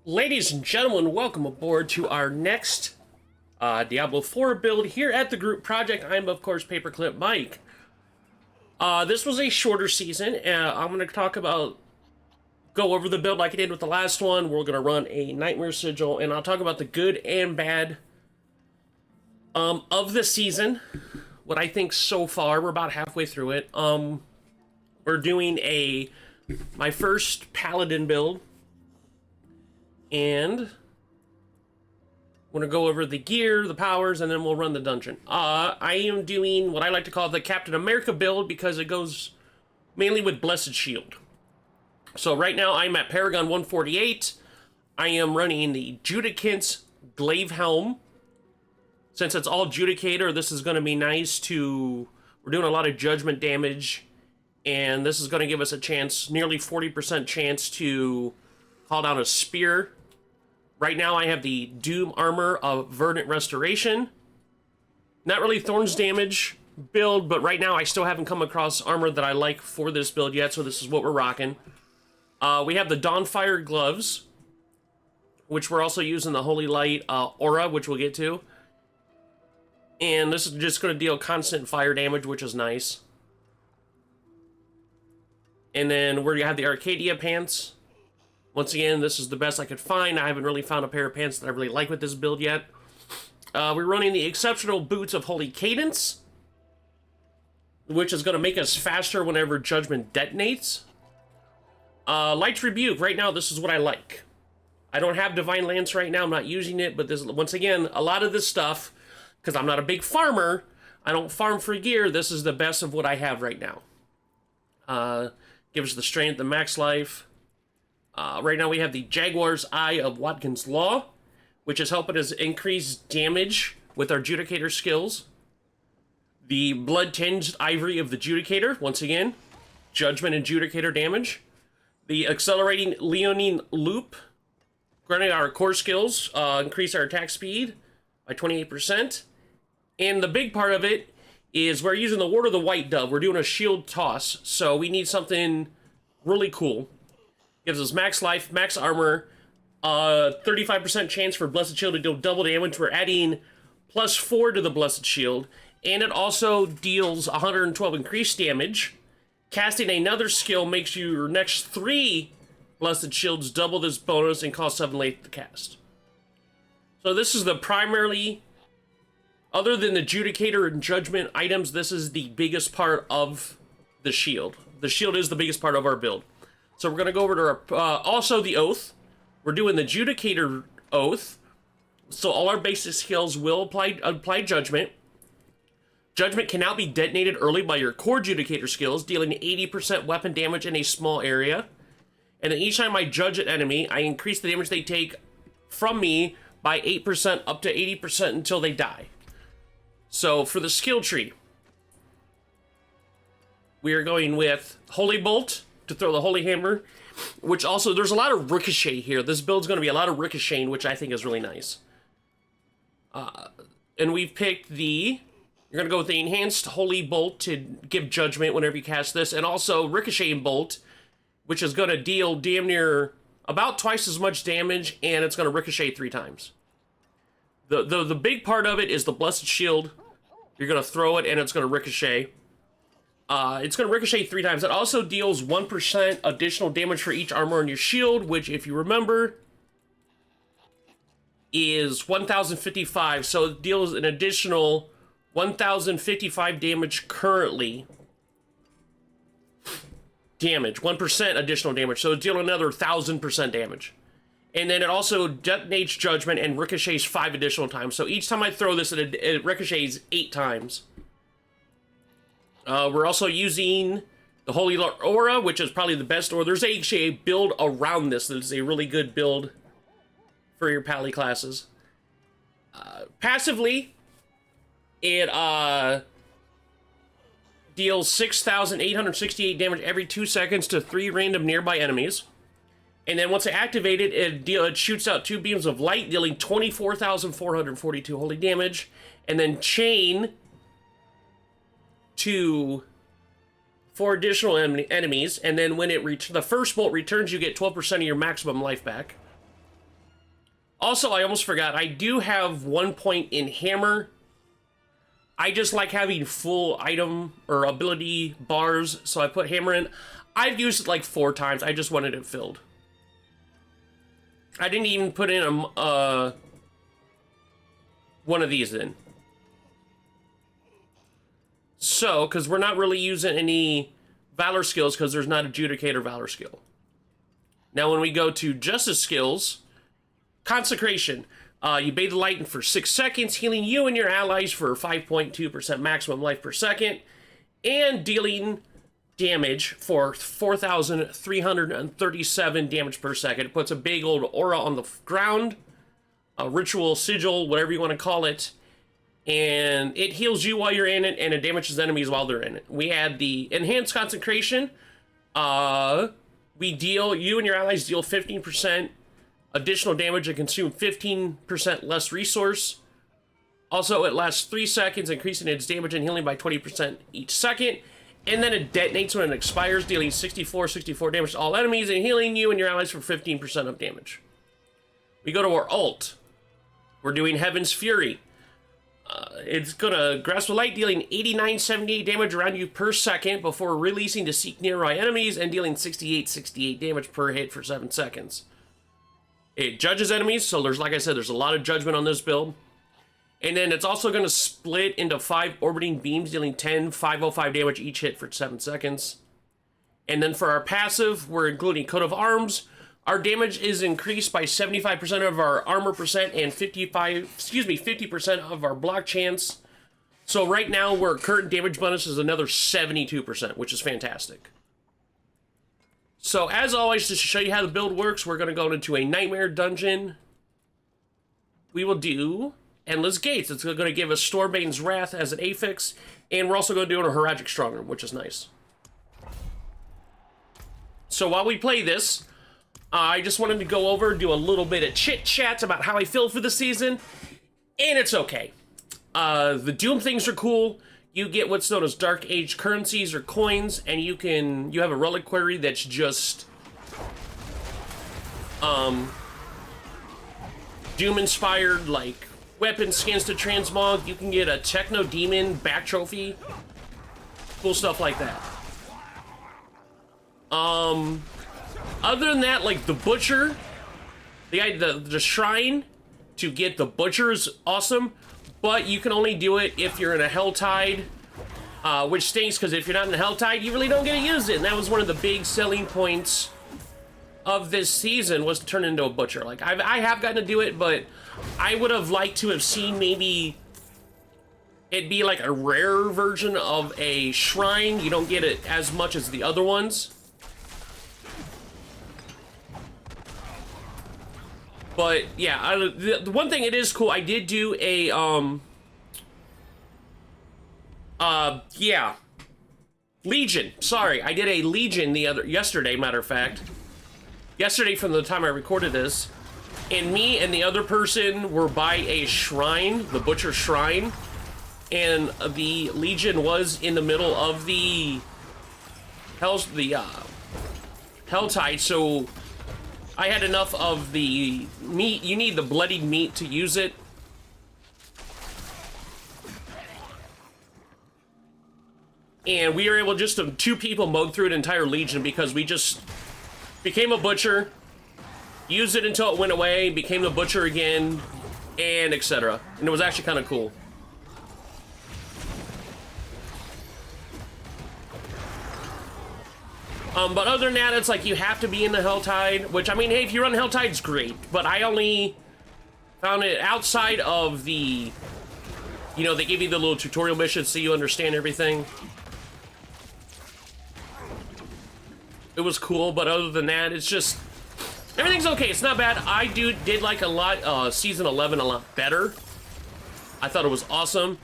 Ladies and gentlemen, welcome aboard to our next Diablo 4 build here at the group project. I'm, of course, PaperclipMike. This was a shorter season, and I'm going to go over the build like I did with the last one. We're going to run a Nightmare Sigil, and I'll talk about the good and bad of the season. What I think so far, we're about halfway through it. We're doing my first Paladin build. And I'm going to go over the gear, the powers, and then we'll run the dungeon. I am doing what I like to call the Captain America build because it goes mainly with Blessed Shield. So right now I'm at Paragon 148. I am running the Judicant's Glaive Helm. Since it's all Judicator, this is going to be nice to... We're doing a lot of judgment damage, and this is going to give us a chance, nearly 40% chance to call down a spear. Right now I have the Doom Armor of Verdant Restoration. Not really Thorns damage build, but right now I still haven't come across armor that I like for this build yet, so this is what we're rocking. We have the Dawnfire Gloves, which we're also using the Holy Light Aura, which we'll get to. And this is just going to deal constant fire damage, which is nice. And then we have the Arcadia Pants. Once again, this is the best I could find. I haven't really found a pair of pants that I really like with this build yet. We're running the Exceptional Boots of Holy Cadence, which is going to make us faster whenever Judgment detonates. Light's Rebuke. Right now, this is what I like. I don't have Divine Lance right now. I'm not using it, but this, once again, a lot of this stuff, because I'm not a big farmer, I don't farm for gear, this is the best of what I have right now. Gives the strength, the max life. Right now we have the Jaguar's Eye of Watkins Law, which is helping us increase damage with our Judicator skills. The Blood-Tinged Ivory of the Judicator, once again, Judgment and Judicator damage. The Accelerating Leonine Loop, granting our core skills, increase our attack speed by 28%. And the big part of it is we're using the Ward of the White Dove. We're doing a shield toss, so we need something really cool. Gives us max life, max armor, 35% chance for Blessed Shield to deal double damage. We're adding +4 to the Blessed Shield, and it also deals 112 increased damage. Casting another skill makes your next 3 Blessed Shields double this bonus and cost 7 late to cast. So this is the primarily, other than the Judicator and Judgment items, this is the biggest part of the shield. The shield is the biggest part of our build. So we're going to go over to our, also the Oath. We're doing the Judicator Oath. So all our basic skills will apply Judgment. Judgment can now be detonated early by your core Judicator skills, dealing 80% weapon damage in a small area. And then each time I judge an enemy, I increase the damage they take from me by 8% up to 80% until they die. So for the skill tree, we are going with Holy Bolt to throw the Holy Hammer, which also, there's a lot of ricochet here. This build's going to be a lot of ricocheting, which I think is really nice. And we've picked you're going to go with the Enhanced Holy Bolt to give Judgment whenever you cast this, and also Ricocheting Bolt, which is going to deal damn near about twice as much damage, and it's going to ricochet 3 times. The big part of it is the Blessed Shield. You're going to throw it, and it's going to ricochet. It's going to ricochet 3 times. It also deals 1% additional damage for each armor on your shield, which, if you remember, is 1,055. So it deals an additional 1,055 damage currently. Damage. 1% additional damage. So it's dealing another 1,000% damage. And then it also detonates Judgment and ricochets 5 additional times. So each time I throw this, it ricochets 8 times. We're also using the Holy Aura, which is probably the best aura. There's actually a build around this that is a really good build for your Pally classes. Passively, it deals 6,868 damage every 2 seconds to 3 random nearby enemies. And then once activated, it shoots out 2 beams of light, dealing 24,442 holy damage. And then chain to 4 additional enemies, and then when the first bolt returns, you get 12% of your maximum life back. Also, I almost forgot, I do have 1 point in hammer. I just like having full item or ability bars, so I put hammer in. I've used it like 4 times. I just wanted it filled. I didn't even put in one of these in. So, because we're not really using any Valor skills because there's not Adjudicator Valor skill. Now, when we go to Justice skills, Consecration. You bathe the light for 6 seconds, healing you and your allies for 5.2% maximum life per second, and dealing damage for 4,337 damage per second. It puts a big old aura on the ground, a ritual sigil, whatever you want to call it, and it heals you while you're in it, and it damages enemies while they're in it. We add the Enhanced Consecration. You and your allies deal 15% additional damage and consume 15% less resource. Also, it lasts 3 seconds, increasing its damage and healing by 20% each second. And then it detonates when it expires, dealing 64 damage to all enemies and healing you and your allies for 15% of damage. We go to our ult. We're doing Heaven's Fury. It's gonna grasp the light, dealing 89-78 damage around you per second before releasing to seek nearby enemies and dealing 68 damage per hit for 7 seconds. It judges enemies, so there's, like I said, there's a lot of judgment on this build. And then it's also going to split into 5 orbiting beams, dealing 505 damage each hit for 7 seconds. And then for our passive, we're including Coat of Arms. Our damage is increased by 75% of our armor percent and 50% of our block chance. So right now, our current damage bonus is another 72%, which is fantastic. So, as always, just to show you how the build works, we're going to go into a Nightmare Dungeon. We will do Endless Gates. It's going to give us Stormbane's Wrath as an affix, and we're also going to do a Haragic Strongroom, which is nice. So, while we play this, I just wanted to go over, do a little bit of chit-chat about how I feel for the season, and it's okay. The Doom things are cool. You get what's known as Dark Age currencies or coins, and you have a reliquary that's just Doom-inspired, like, weapon skins to transmog. You can get a Techno Demon back trophy. Cool stuff like that. Other than that, like, the Butcher, the shrine to get the Butcher is awesome. But you can only do it if you're in a Helltide, which stinks, because if you're not in a Helltide, you really don't get to use it. And that was one of the big selling points of this season, was to turn into a Butcher. Like, I have gotten to do it, but I would have liked to have seen maybe it be like a rarer version of a shrine. You don't get it as much as the other ones. But, yeah, the one thing, it is cool, I did do a, Legion. Sorry, I did a Legion yesterday, matter of fact. Yesterday, from the time I recorded this. And me and the other person were by a shrine, the Butcher Shrine. And the Legion was in the middle of the Helltide, so I had enough of the meat. You need the bloodied meat to use it. And we were able just to 2 people mowed through an entire Legion because we just became a Butcher, used it until it went away, became the Butcher again, and etc. And it was actually kind of cool. But other than that, it's like you have to be in the Helltide, which, I mean, hey, if you run Helltide, it's great. But I only found it outside of the, you know, they give you the little tutorial missions so you understand everything. It was cool, but other than that, it's just, everything's okay. It's not bad. I did like a lot, Season 11 a lot better. I thought it was awesome.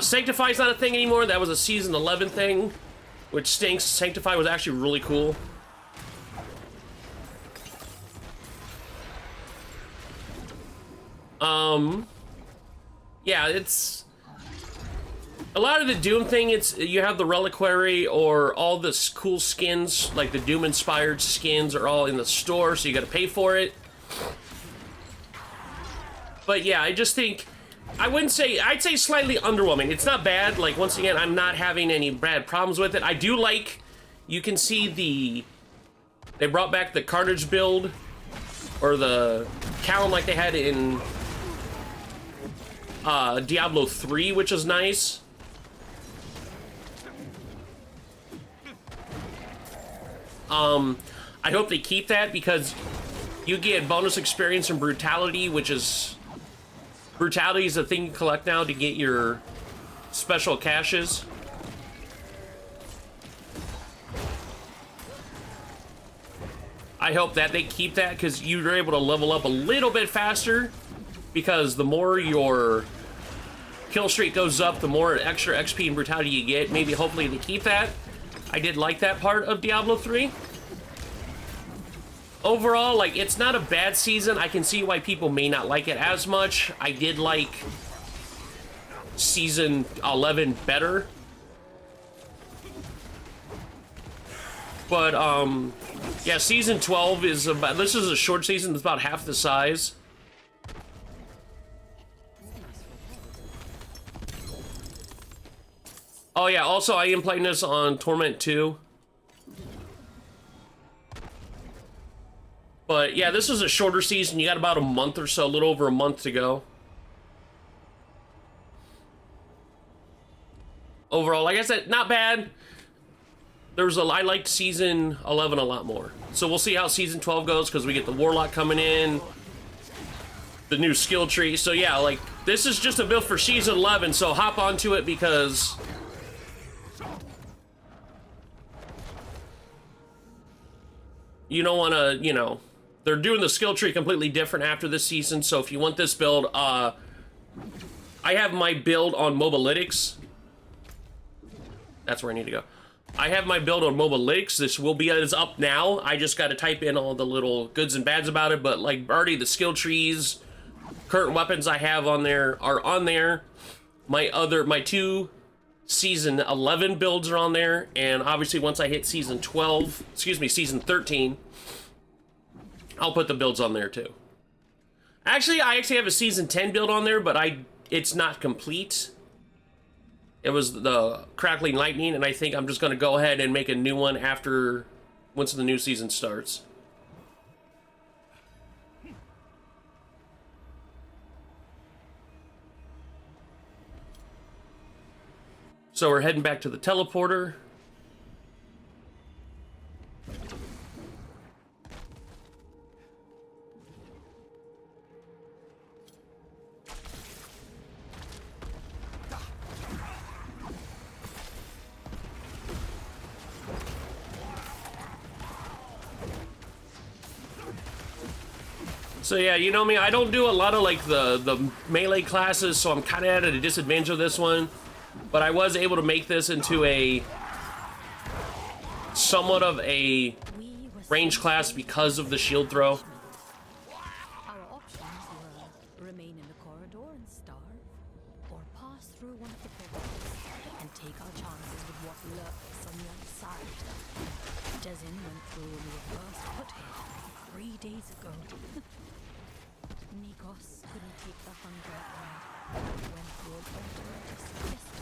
Sanctify's not a thing anymore. That was a Season 11 thing, which stinks. Sanctify was actually really cool. Yeah, it's a lot of the Doom thing. It's, you have the reliquary or all the cool skins, like the Doom inspired skins, are all in the store, so you got to pay for it. But yeah, I just think, I'd say slightly underwhelming. It's not bad. Like, once again, I'm not having any bad problems with it. I do like, you can see they brought back the Carnage build, or the Callum like they had in Diablo 3, which is nice. I hope they keep that, because you get bonus experience and brutality, which is... Brutality is a thing you collect now to get your special caches. I hope that they keep that, because you're able to level up a little bit faster, because the more your kill streak goes up, the more extra XP and brutality you get. Maybe, hopefully, they keep that. I did like that part of Diablo 3. Overall, like, it's not a bad season. I can see why people may not like it as much. I did like Season 11 better. But, yeah, Season 12 is about... This is a short season. It's about half the size. Oh, yeah, also, I am playing this on Torment 2. But yeah, this is a shorter season. You got about a month or so, a little over a month to go. Overall, like I said, not bad. I liked Season 11 a lot more. So we'll see how Season 12 goes, because we get the Warlock coming in, the new skill tree. So yeah, like, this is just a build for Season 11, so hop onto it, because... you don't want to, you know... They're doing the skill tree completely different after this season, so if you want this build, I have my build on Mobalytics. That's where I need to go. I have my build on Mobalytics. This will be is up now. I just got to type in all the little goods and bads about it, but like already the skill trees, current weapons I have on there are on there. My two Season 11 builds are on there, and obviously once I hit Season 13, I'll put the builds on there too. Actually, I have a Season 10 build on there, but it's not complete. It was the Crackling Lightning, and I think I'm just going to go ahead and make a new one once the new season starts. So we're heading back to the teleporter. So yeah, you know me, I don't do a lot of like the melee classes, so I'm kind of at a disadvantage of this one. But I was able to make this into somewhat of a range class because of the shield throw. Our options were remain in the corridor and starve, or pass through one of the portals and take our chances with what lurks on the other side. Desin went through when we were first put here 3 days ago. Nikos couldn't take the hunger and went through a portal just yesterday.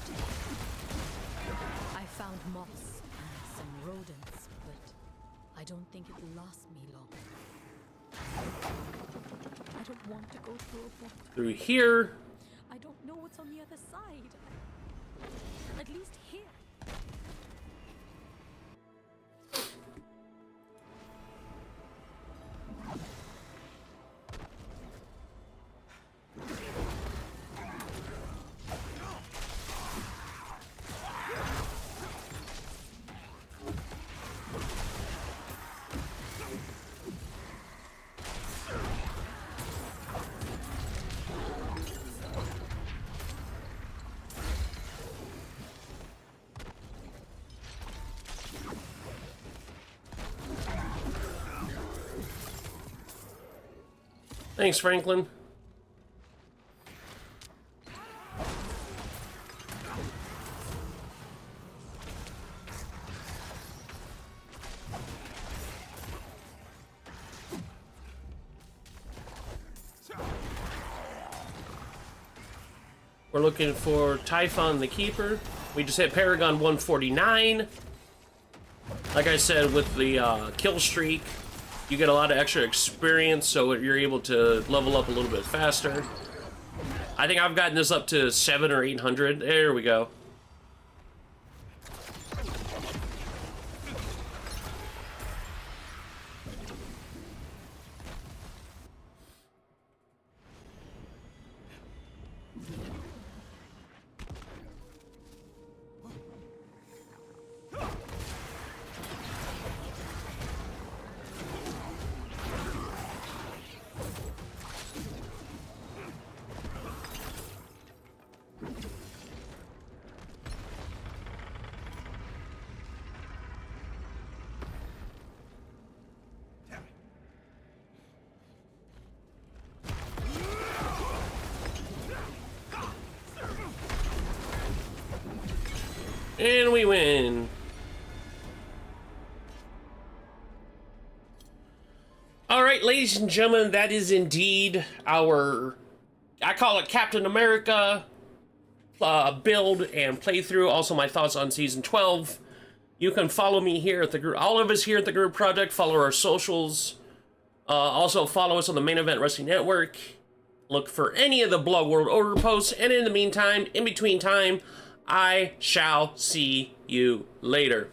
I found moss and some rodents, but I don't think it'll last me long. I don't want to go through a portal. Through here. I don't know what's on the other side. At least here. Thanks, Franklin. We're looking for Typhon the Keeper. We just hit Paragon 149. Like I said, with the kill streak, you get a lot of extra experience, so you're able to level up a little bit faster. I think I've gotten this up to 700 or 800. There we go. And we win. All right, ladies and gentlemen, that is indeed our, I call it Captain America build and playthrough. Also my thoughts on Season 12. You can follow me here at the group. All of us here at the Group Project, follow our socials. Also follow us on the Main Event Wrestling Network. Look for any of the Blog World Order posts. And in the meantime, in between time, I shall see you later.